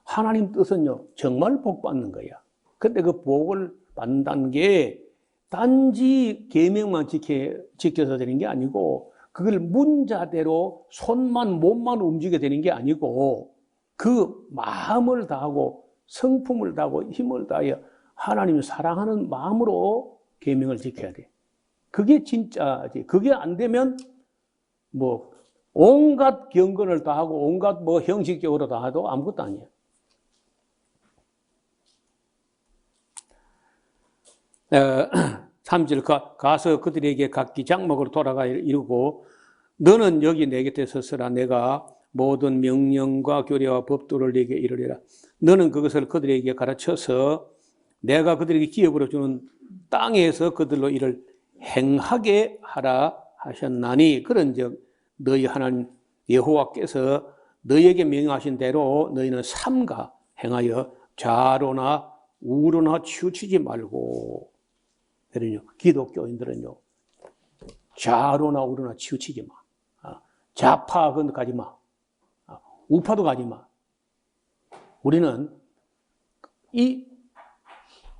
하나님 뜻은요, 정말 복받는 거야. 근데 그 복을 받는다는 게 단지 계명만 지켜서 되는 게 아니고 그걸 문자대로 손만 몸만 움직여 되는 게 아니고 그 마음을 다하고 성품을 다하고 힘을 다하여 하나님을 사랑하는 마음으로 계명을 지켜야 돼. 그게 진짜지. 그게 안 되면 뭐 온갖 경건을 다하고 온갖 뭐 형식적으로 다 해도 아무것도 아니야. 3절 가서 그들에게 각기 장막으로 돌아가 이르고 너는 여기 내 곁에 서서라. 내가 모든 명령과 규례와 법도를 네게 이르리라. 너는 그것을 그들에게 가르쳐서 내가 그들에게 기업으로 주는 땅에서 그들로 이를 행하게 하라 하셨나니 그런즉 너희 하나님 여호와께서 너희에게 명하신 대로 너희는 삼가 행하여 좌로나 우로나 치우치지 말고. 그러요 기독교인들은요 좌로나 우로나 치우치지 마. 좌파 그건 가지 마. 우파도 가지 마. 우리는 이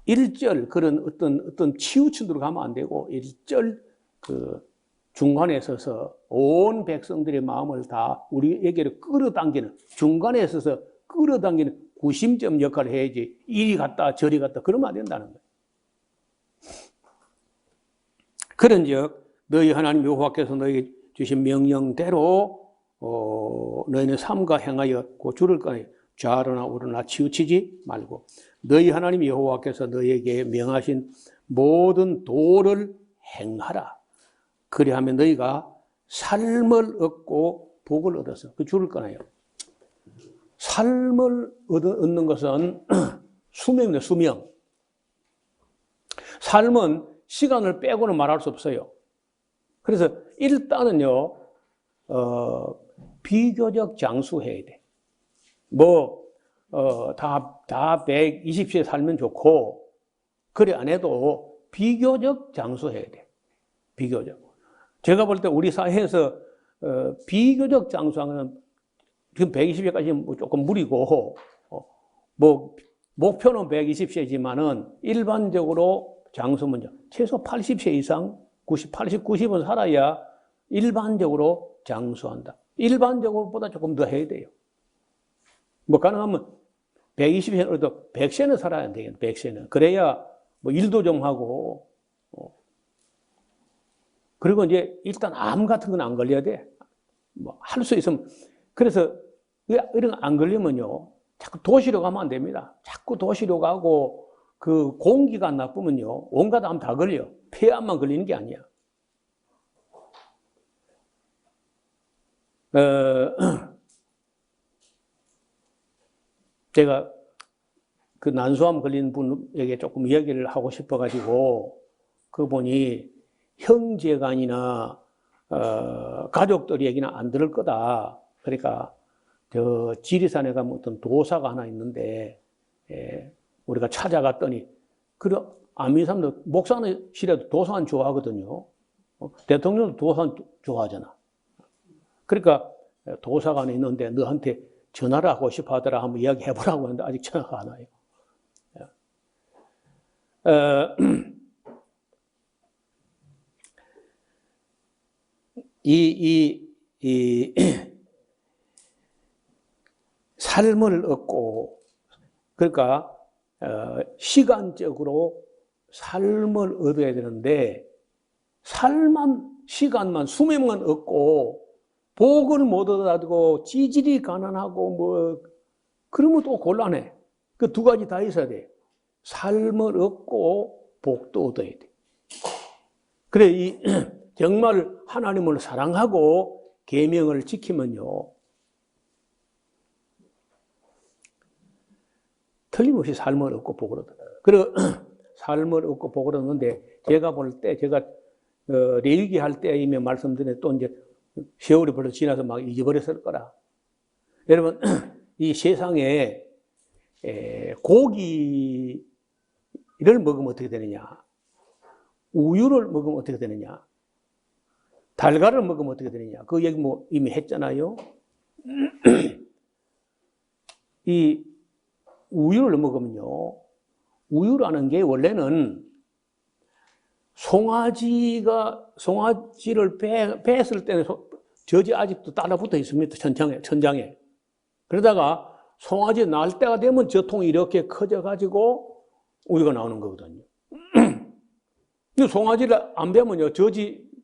일절 그런 어떤 치우침으로 가면 안 되고 일절 그 중간에 서서 온 백성들의 마음을 다 우리에게로 끌어당기는 중간에 서서 끌어당기는 구심점 역할을 해야지 이리 갔다 저리 갔다 그러면 안 된다는 거예요. 그런즉 너희 하나님 여호와께서 너희에게 주신 명령대로 너희는 삼가 행하여 그 줄을 꺼내 좌로나 우로나 치우치지 말고 너희 하나님 여호와께서 너희에게 명하신 모든 도를 행하라. 그리하면 너희가 삶을 얻고 복을 얻어서 그 줄을 꺼내요. 삶을 얻는 것은 수명입니다. 수명. 삶은 시간을 빼고는 말할 수 없어요. 그래서 일단은요 비교적 장수해야 돼. 다 120세 살면 좋고 그래 안 해도 비교적 장수해야 돼. 비교적. 제가 볼 때 우리 사회에서 비교적 장수하는 지금 120세까지는 조금 무리고 목표는 120세지만은 일반적으로 장수면 최소 80세 이상 90은 살아야 일반적으로 장수한다. 일반적으로보다 조금 더 해야 돼요. 가능하면 120세는 100세는 살아야 되겠네. 100세는. 그래야 일도 좀 하고 그리고 이제 일단 암 같은 건 안 걸려야 돼. 할 수 있으면. 그래서 이런 거 안 걸리면요. 자꾸 도시로 가면 안 됩니다. 자꾸 도시로 가고 그 공기가 나쁘면요. 온갖 암 다 걸려. 폐암만 걸리는 게 아니야. 제가 그 난소암 걸린 분에게 조금 이야기를 하고 싶어가지고 그분이 형제간이나 가족들 얘기는 안 들을 거다. 그러니까 저 지리산에 가면 어떤 도사가 하나 있는데 우리가 찾아갔더니 그래 아민 사람들 목사실에도 도산 좋아하거든요. 대통령도 도산 좋아하잖아. 그러니까 도사가 하나 있는데 너한테 전화를 하고 싶어 하더라 한번 이야기해보라고 했는데 아직 전화가 안 와요. 이 삶을 얻고 그러니까 시간적으로 삶을 얻어야 되는데 시간만 수명만 얻고 복을 못 얻어가지고 찌질이 가난하고 그러면 또 곤란해. 그 두 가지 다 있어야 돼. 삶을 얻고 복도 얻어야 돼. 그래 정말 하나님을 사랑하고 계명을 지키면요 틀림없이 삶을 얻고 복을 얻어요. 그리고 삶을 얻고 복을 얻는데 제가 볼 때 제가 레위기 할 때이면 말씀드렸는데 또 이제 세월이 벌써 지나서 막 잊어버렸을 거라. 여러분 이 세상에 고기를 먹으면 어떻게 되느냐, 우유를 먹으면 어떻게 되느냐, 달걀을 먹으면 어떻게 되느냐. 그 얘기 이미 했잖아요. 이 우유를 먹으면요, 우유라는 게 원래는 송아지를 뺐을 때는 젖이 아직도 따라붙어 있습니다. 천장에. 그러다가 송아지 날 때가 되면 저 통이 이렇게 커져가지고 우유가 나오는 거거든요. 근데 송아지를 안 빼면요,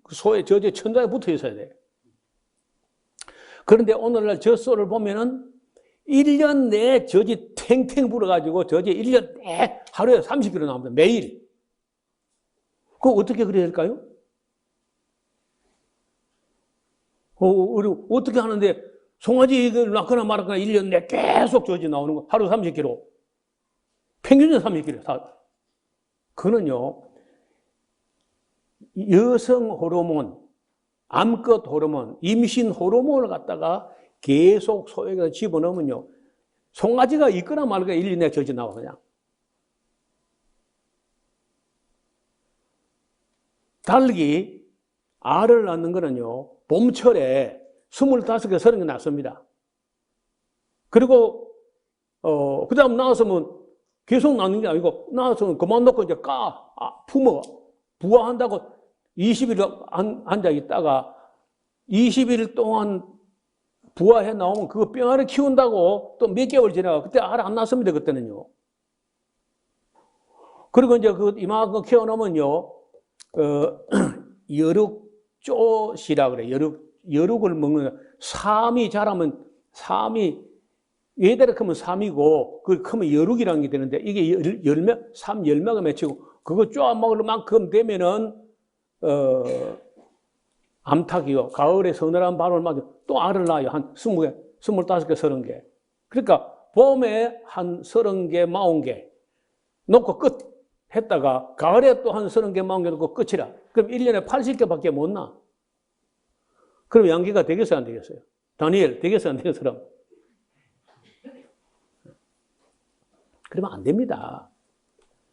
소의 젖이 천장에 붙어 있어야 돼. 그런데 오늘날 젖소를 보면은 1년 내에 젖이 탱탱 불어가지고 젖이 1년 내에 하루에 30kg 나옵니다. 매일. 그거 어떻게 그래야 될까요? 어떻게 하는데 송아지 이걸 낳거나 말거나 1년 내 계속 저지 나오는 거 하루 30kg. 평균은 30kg. 그거는요. 여성 호르몬, 암컷 호르몬, 임신 호르몬을 갖다가 계속 소에다 집어넣으면요. 송아지가 있거나 말거나 1년 내에 저지 나와 그냥. 달기 알을 낳는 거는요. 봄철에 25개, 30개 낳습니다. 그리고 그 다음 나왔으면 계속 낳는 게 아니고 나왔으면 그만 놓고 이제 품어 부화한다고 20일 앉아 있다가 20일 동안 부화해 나오면 그거 뿅알을 키운다고 또 몇 개월 지나가 그때 알 안 낳습니다. 그때는요. 그리고 이제 그 이만큼 키워놓으면요. 여룩조시라 그래. 여룩을 먹는 삼이 자라면 삼이 얘대로 크면 삼이고 그 크면 여룩이라는 게 되는데 이게 열매가 맺히고 그거 쪼아 먹을 만큼 되면은 암탉이요. 가을에 서늘한 바람을 맞아 또 알을 낳아요. 한 20개, 25개, 30개. 그러니까 봄에 한 30개, 40개 놓고 끝 했다가 가을에 또 한 30개, 40개 놓고 끝이라. 그럼 1년에 80개밖에 못 나. 그럼 양기가 되겠어요, 안 되겠어요? 다니엘 되겠어요, 안 되겠어요? 그러면 안 됩니다.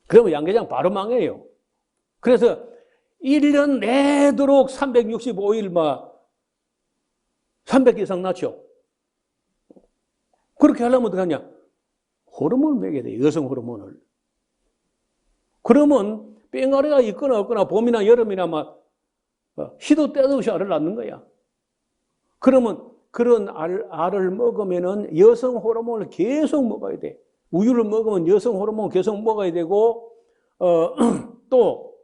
그러면 양계장 바로 망해요. 그래서 1년 내도록 365일 막 300개 이상 낳죠. 그렇게 하려면 어떻게 하냐? 호르몬을 먹여야 돼요. 여성 호르몬을. 그러면 뺑아리가 있거나 없거나 봄이나 여름이나 막 시도 때도 없이 알을 낳는 거야. 그러면 그런 알을 먹으면은 여성 호르몬을 계속 먹어야 돼. 우유를 먹으면 여성 호르몬 계속 먹어야 되고, 또,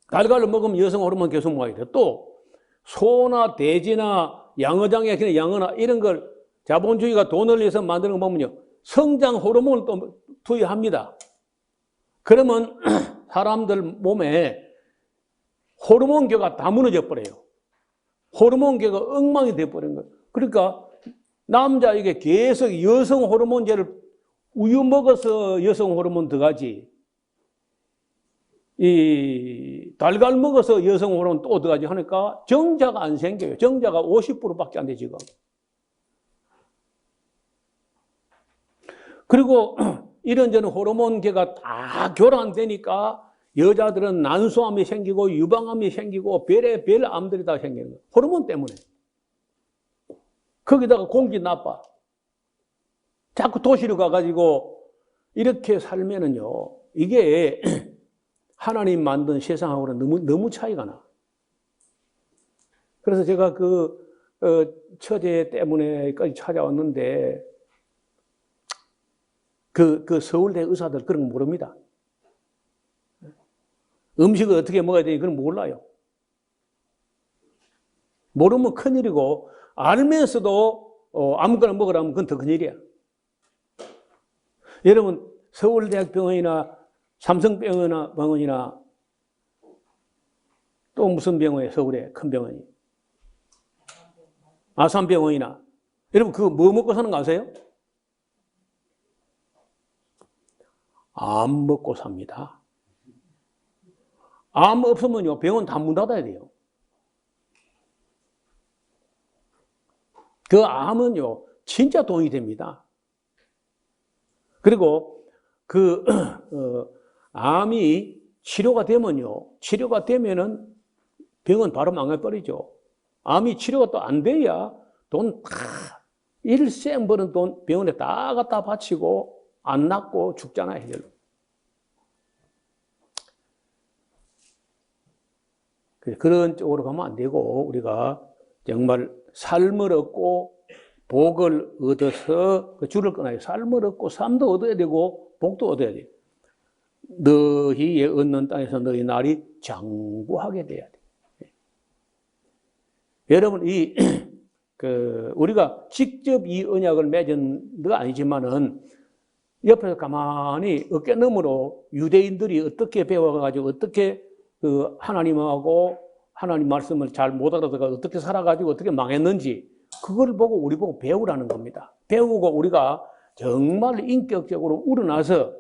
달걀을 먹으면 여성 호르몬 계속 먹어야 돼. 또, 소나 돼지나 양어장에 그냥 양어나 이런 걸 자본주의가 돈을 내서 만드는 거 보면요. 성장 호르몬을 또 투여합니다. 그러면 사람들 몸에 호르몬계가 다 무너져 버려요. 호르몬계가 엉망이 돼버린 거예요. 그러니까 남자에게 계속 여성 호르몬제를 우유 먹어서 여성 호르몬 들어가지. 이 달걀 먹어서 여성 호르몬 또 들어가지 하니까 정자가 안 생겨요. 정자가 50%밖에 안 돼 지금. 그리고 이런저런 호르몬계가 다 교란되니까 여자들은 난소암이 생기고 유방암이 생기고 별의 암들이 다 생기는 거예요. 호르몬 때문에. 거기다가 공기 나빠. 자꾸 도시로 가가지고 이렇게 살면은요, 이게 하나님 만든 세상하고는 너무 차이가 나. 그래서 제가 처제 때문에까지 찾아왔는데, 그 서울대 의사들 그런 거 모릅니다. 음식을 어떻게 먹어야 되는지 그건 몰라요. 모르면 큰일이고, 알면서도 아무거나 먹으라면 그건 더 큰일이야. 여러분, 서울대학병원이나 삼성병원이나 또 무슨 병원이에요? 서울에 큰 병원이. 아산병원이나. 여러분, 그거 뭐 먹고 사는 거 아세요? 암 먹고 삽니다. 암 없으면요, 병원 다 문 닫아야 돼요. 그 암은요, 진짜 돈이 됩니다. 그리고 암이 치료가 되면은 병원 바로 망해버리죠. 암이 치료가 또 안 돼야 돈 다, 일생 버는 돈 병원에 다 갖다 바치고 안 낫고 죽잖아요, 해결로. 그런 쪽으로 가면 안 되고, 우리가 정말 삶을 얻고 복을 얻어서 그 줄을 끊어요. 삶을 얻고 삶도 얻어야 되고 복도 얻어야 돼요. 너희 얻는 땅에서 너희 날이 장구하게 돼야 돼. 여러분, 우리가 직접 이 언약을 맺은 건 아니지만은 옆에서 가만히 어깨너머로 유대인들이 어떻게 배워가지고 어떻게 그 하나님하고 하나님 말씀을 잘 못 알아듣고 어떻게 살아가지고 어떻게 망했는지 그걸 보고 우리 보고 배우라는 겁니다. 배우고 우리가 정말 인격적으로 우러나서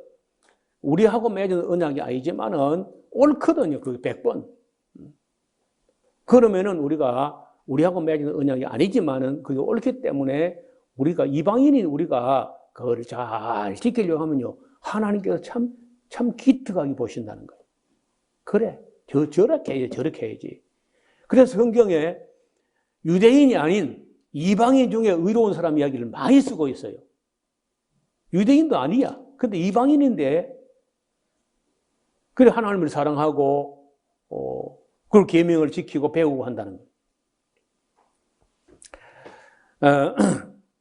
우리하고 맺은 언약이 아니지만은 옳거든요. 그게 100번. 그러면은 우리하고 맺은 언약이 아니지만은 그게 옳기 때문에 우리가 이방인인 우리가 그걸 잘 지키려고 하면요. 하나님께서 참 기특하게 보신다는 거예요. 그래. 저렇게 해야지, 저렇게 해야지. 그래서 성경에 유대인이 아닌 이방인 중에 의로운 사람 이야기를 많이 쓰고 있어요. 유대인도 아니야. 근데 이방인인데, 그래, 하나님을 사랑하고, 그 계명을 지키고 배우고 한다는 거예요.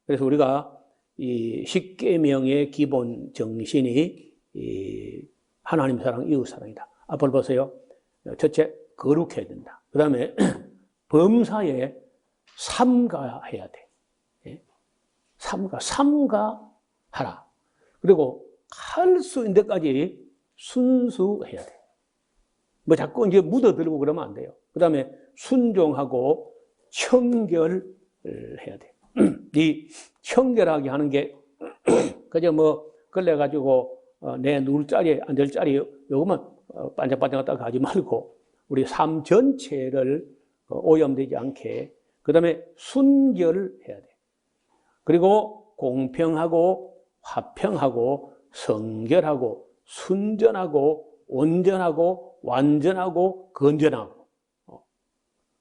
그래서 우리가 이 십계명의 기본 정신이 이 하나님 사랑, 이웃 사랑이다. 앞을 보세요. 첫째, 거룩해야 된다. 그 다음에 범사에 삼가해야 돼. 삼가하라. 그리고 할 수 있는 데까지 순수해야 돼. 뭐 자꾸 이제 묻어들고 그러면 안 돼요. 그 다음에 순종하고 청결을 해야 돼. 이 청결하게 하는 게 그저 뭐 걸려가지고 내 누울 자리에 앉을 자리에 요것만 반짝반짝하다 가지 말고 우리 삶 전체를 오염되지 않게 그 다음에 순결을 해야 돼. 그리고 공평하고 화평하고 성결하고 순전하고 온전하고 완전하고 건전하고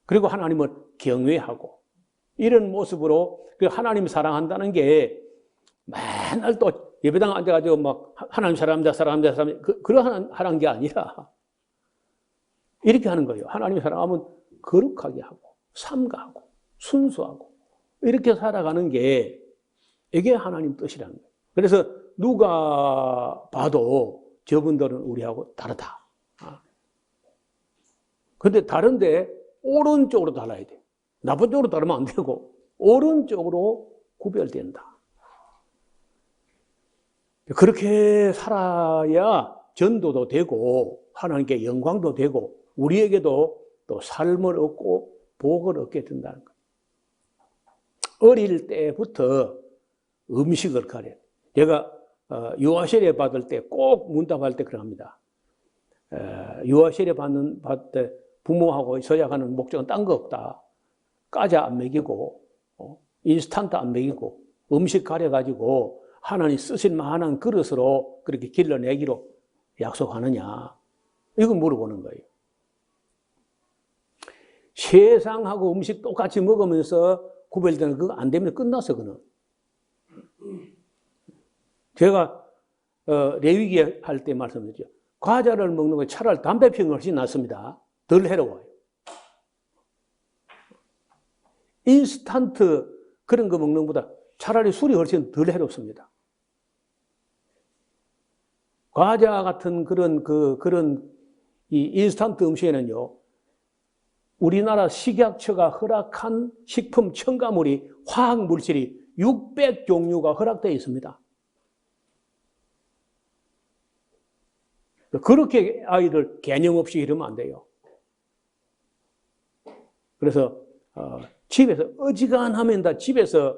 그리고 하나님을 경외하고 이런 모습으로 하나님 사랑한다는 게 맨날 또 예배당 앉아가지고 막 하나님 사랑합니다. 그런 하는 게 아니라 이렇게 하는 거예요. 하나님 사랑하면 거룩하게 하고 삼가하고 순수하고 이렇게 살아가는 게 이게 하나님 뜻이라는 거예요. 그래서 누가 봐도 저분들은 우리하고 다르다. 근데 다른데 오른쪽으로 달라야 돼. 나쁜 쪽으로 따르면 안 되고 오른쪽으로 구별된다. 그렇게 살아야 전도도 되고 하나님께 영광도 되고 우리에게도 또 삶을 얻고 복을 얻게 된다는 거예요. 어릴 때부터 음식을 가려. 제가 유아세례 받을 때 꼭 문답할 때 그럽니다. 유아세례 받을 때 부모하고 서약하는 목적은 딴 거 없다. 과자 안 먹이고 인스턴트 안 먹이고 음식 가려가지고 하나님 쓰실 만한 그릇으로 그렇게 길러내기로 약속하느냐. 이거 물어보는 거예요. 세상하고 음식 똑같이 먹으면서 구별되는 그거 안 되면 끝났어, 그는. 제가 레위기 할 때 말씀드렸죠. 과자를 먹는 거 차라리 담배 피우는 게 훨씬 낫습니다. 덜 해로워요. 인스턴트 그런 거 먹는 것보다 차라리 술이 훨씬 덜 해롭습니다. 과자 같은 그런 이 인스턴트 음식에는요, 우리나라 식약처가 허락한 식품 첨가물이 화학 물질이 600종류가 허락되어 있습니다. 그렇게 아이들 개념 없이 이러면 안 돼요. 그래서 집에서 어지간하면 다 집에서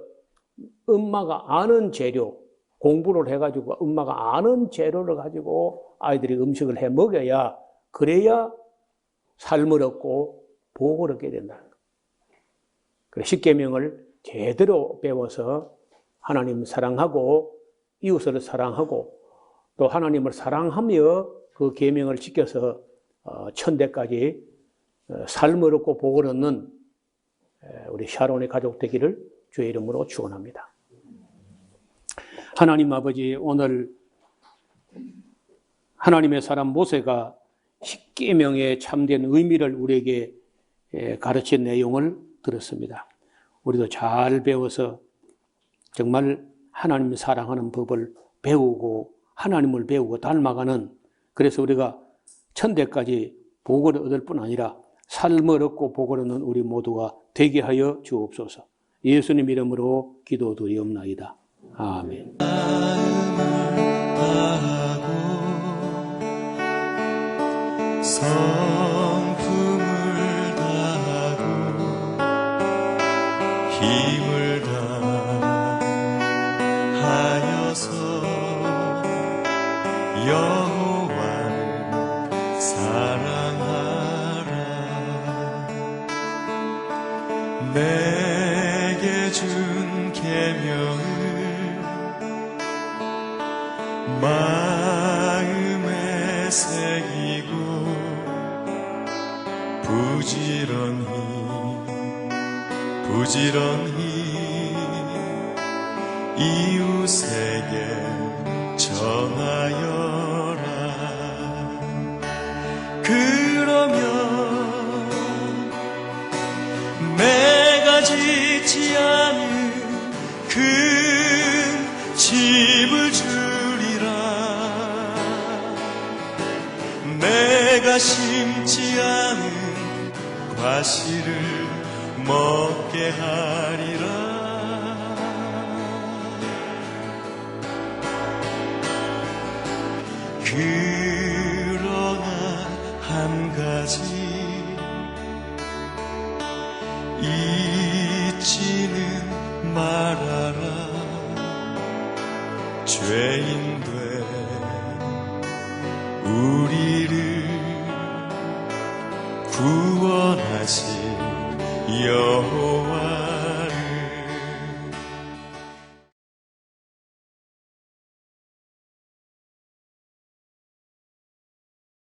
엄마가 아는 재료, 공부를 해가지고 엄마가 아는 재료를 가지고 아이들이 음식을 해 먹여야 그래야 삶을 얻고 복을 얻게 된다는 거예요. 그래서 십계명을 제대로 배워서 하나님 사랑하고 이웃을 사랑하고 또 하나님을 사랑하며 그 계명을 지켜서 천대까지 삶을 얻고 복을 얻는 우리 샤론의 가족 되기를 주의 이름으로 축원합니다. 하나님 아버지, 오늘 하나님의 사람 모세가 십계명의 참된 의미를 우리에게 가르친 내용을 들었습니다. 우리도 잘 배워서 정말 하나님을 사랑하는 법을 배우고 하나님을 배우고 닮아가는, 그래서 우리가 천대까지 복을 얻을 뿐 아니라 삶을 얻고 복을 얻는 우리 모두가 되게 하여 주옵소서. 예수님 이름으로 기도드리옵나이다. 아멘. 마음을 다하고 사랑하라. 내게 준 계명을 마음에 새기고 부지런히 이웃에게 전하여라. 그러면 내가 짓지 않은 큰 집을 주리라. 내가 심지 않은 과실을 먹게 하리라. 그러나 한 가지 잊지는 말아라. 죄인 된 우리를 구원하신 여호와